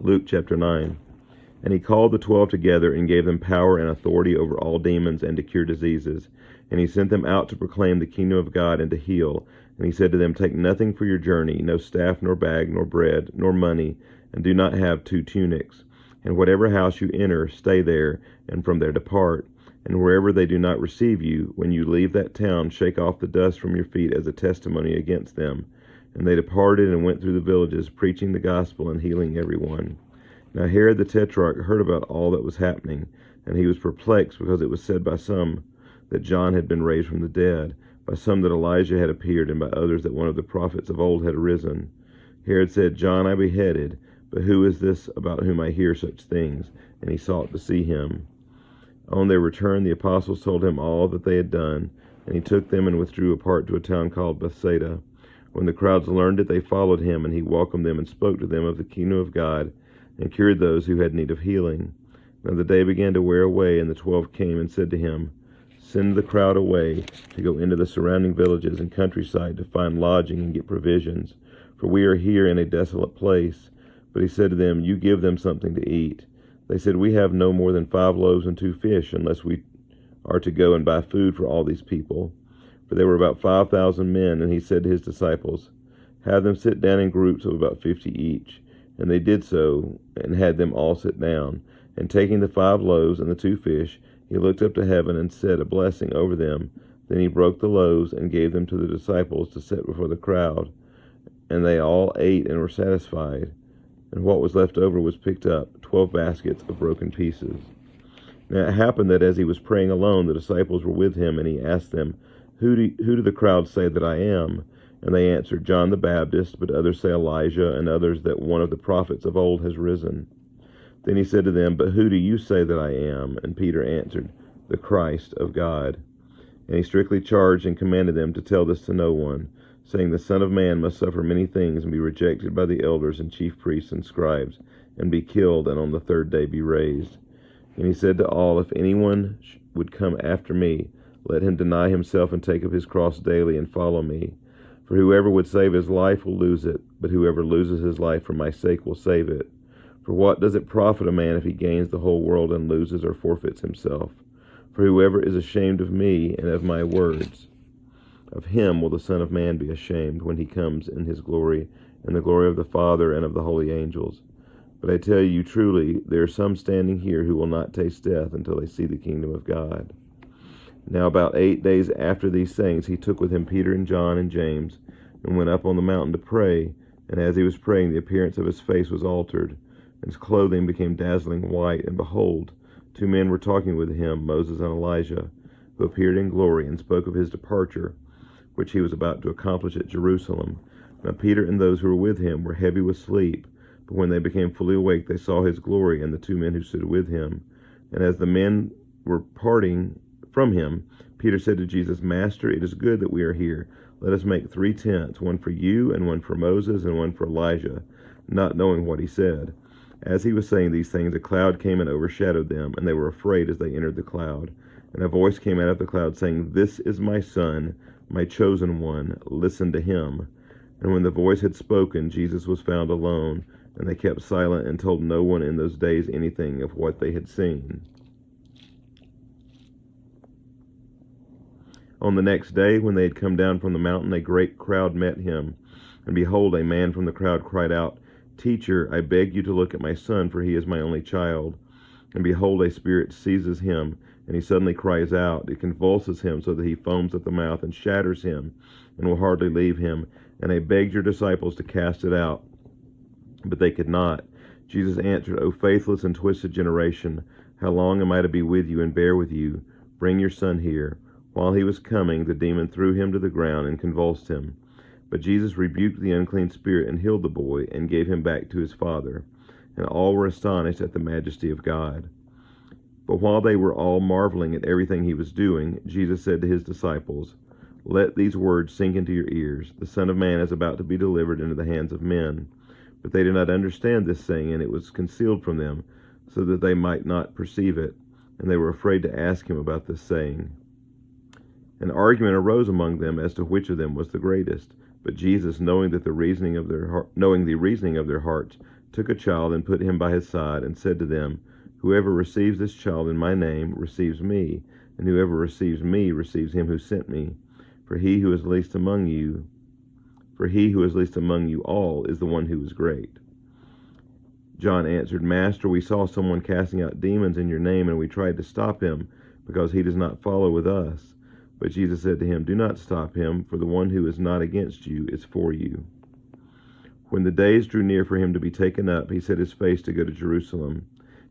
Luke chapter 9. And he called the 12 together and gave them power and authority over all demons and to cure diseases. And he sent them out to proclaim the kingdom of God and to heal. And he said to them, Take nothing for your journey, no staff, nor bag, nor bread, nor money, and do not have 2 tunics. And whatever house you enter, stay there, and from there depart. And wherever they do not receive you, when you leave that town, shake off the dust from your feet as a testimony against them. And they departed and went through the villages, preaching the gospel and healing everyone. Now Herod the Tetrarch heard about all that was happening, and he was perplexed, because it was said by some that John had been raised from the dead, by some that Elijah had appeared, and by others that one of the prophets of old had arisen. Herod said, John I beheaded, but who is this about whom I hear such things? And he sought to see him. On their return the apostles told him all that they had done, and he took them and withdrew apart to a town called Bethsaida. When the crowds learned it, they followed him, and he welcomed them and spoke to them of the kingdom of God, and cured those who had need of healing. Now the day began to wear away, and the 12 came and said to him, Send the crowd away to go into the surrounding villages and countryside to find lodging and get provisions, for we are here in a desolate place. But he said to them, You give them something to eat. They said, We have no more than 5 loaves and 2 fish, unless we are to go and buy food for all these people. For there were about 5,000 men, and he said to his disciples, Have them sit down in groups of about 50 each. And they did so, and had them all sit down. And taking the 5 loaves and the 2 fish, he looked up to heaven and said a blessing over them. Then he broke the loaves and gave them to the disciples to set before the crowd. And they all ate and were satisfied. And what was left over was picked up, 12 baskets of broken pieces. Now it happened that as he was praying alone, the disciples were with him, and he asked them, Who do the crowd say that I am? And they answered, John the Baptist, but others say Elijah, and others that one of the prophets of old has risen. Then he said to them, But who do you say that I am? And Peter answered, The Christ of God. And he strictly charged and commanded them to tell this to no one, saying, The Son of Man must suffer many things, and be rejected by the elders and chief priests and scribes, and be killed, and on the 3rd day be raised. And he said to all, If anyone would come after me, let him deny himself and take up his cross daily and follow me. For whoever would save his life will lose it, but whoever loses his life for my sake will save it. For what does it profit a man if he gains the whole world and loses or forfeits himself? For whoever is ashamed of me and of my words, of him will the Son of Man be ashamed when he comes in his glory, and the glory of the Father and of the holy angels. But I tell you truly, there are some standing here who will not taste death until they see the kingdom of God. Now about 8 days after these things, he took with him Peter and John and James, and went up on the mountain to pray. And as he was praying, the appearance of his face was altered, and his clothing became dazzling white. And behold, 2 men were talking with him, Moses and Elijah, who appeared in glory, and spoke of his departure, which he was about to accomplish at Jerusalem. Now Peter and those who were with him were heavy with sleep, but when they became fully awake, they saw his glory and the 2 men who stood with him. And as the men were parting from him, Peter said to Jesus, Master, it is good that we are here. Let us make 3 tents, one for you, and one for Moses, and one for Elijah, not knowing what he said. As he was saying these things, a cloud came and overshadowed them, and they were afraid as they entered the cloud. And a voice came out of the cloud, saying, This is my Son, my chosen one. Listen to him. And when the voice had spoken, Jesus was found alone, and they kept silent and told no one in those days anything of what they had seen. On the next day, when they had come down from the mountain, a great crowd met him. And behold, a man from the crowd cried out, Teacher, I beg you to look at my son, for he is my only child. And behold, a spirit seizes him, and he suddenly cries out. It convulses him so that he foams at the mouth and shatters him, and will hardly leave him. And I begged your disciples to cast it out, but they could not. Jesus answered, O faithless and twisted generation, how long am I to be with you and bear with you? Bring your son here. While he was coming, the demon threw him to the ground and convulsed him. But Jesus rebuked the unclean spirit and healed the boy and gave him back to his father. And all were astonished at the majesty of God. But while they were all marveling at everything he was doing, Jesus said to his disciples, Let these words sink into your ears. The Son of Man is about to be delivered into the hands of men. But they did not understand this saying, and it was concealed from them, so that they might not perceive it. And they were afraid to ask him about this saying. An argument arose among them as to which of them was the greatest. But Jesus, knowing the reasoning of their hearts, took a child and put him by his side, and said to them, Whoever receives this child in my name receives me, and whoever receives me receives him who sent me. For he who is least among you all is the one who is great. John answered, Master, we saw someone casting out demons in your name, and we tried to stop him, because he does not follow with us. But Jesus said to him, Do not stop him, for the one who is not against you is for you. When the days drew near for him to be taken up, he set his face to go to Jerusalem.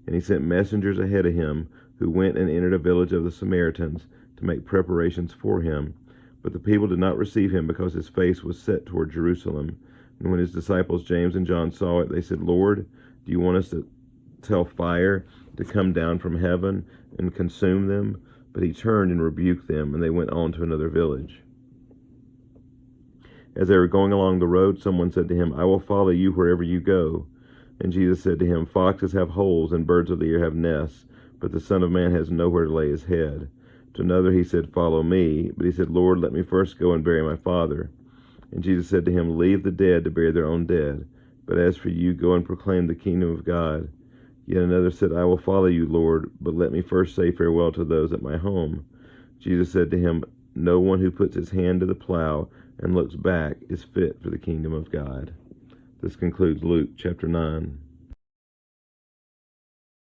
And he sent messengers ahead of him, who went and entered a village of the Samaritans to make preparations for him. But the people did not receive him, because his face was set toward Jerusalem. And when his disciples James and John saw it, they said, Lord, do you want us to tell fire to come down from heaven and consume them? But he turned and rebuked them, and they went on to another village. As they were going along the road, someone said to him, I will follow you wherever you go. And Jesus said to him, Foxes have holes, and birds of the air have nests, but the Son of Man has nowhere to lay his head. To another he said, Follow me. But he said, Lord, let me first go and bury my father. And Jesus said to him, Leave the dead to bury their own dead. But as for you, go and proclaim the kingdom of God. Yet another said, I will follow you, Lord, but let me first say farewell to those at my home. Jesus said to him, No one who puts his hand to the plow and looks back is fit for the kingdom of God. This concludes Luke chapter 9.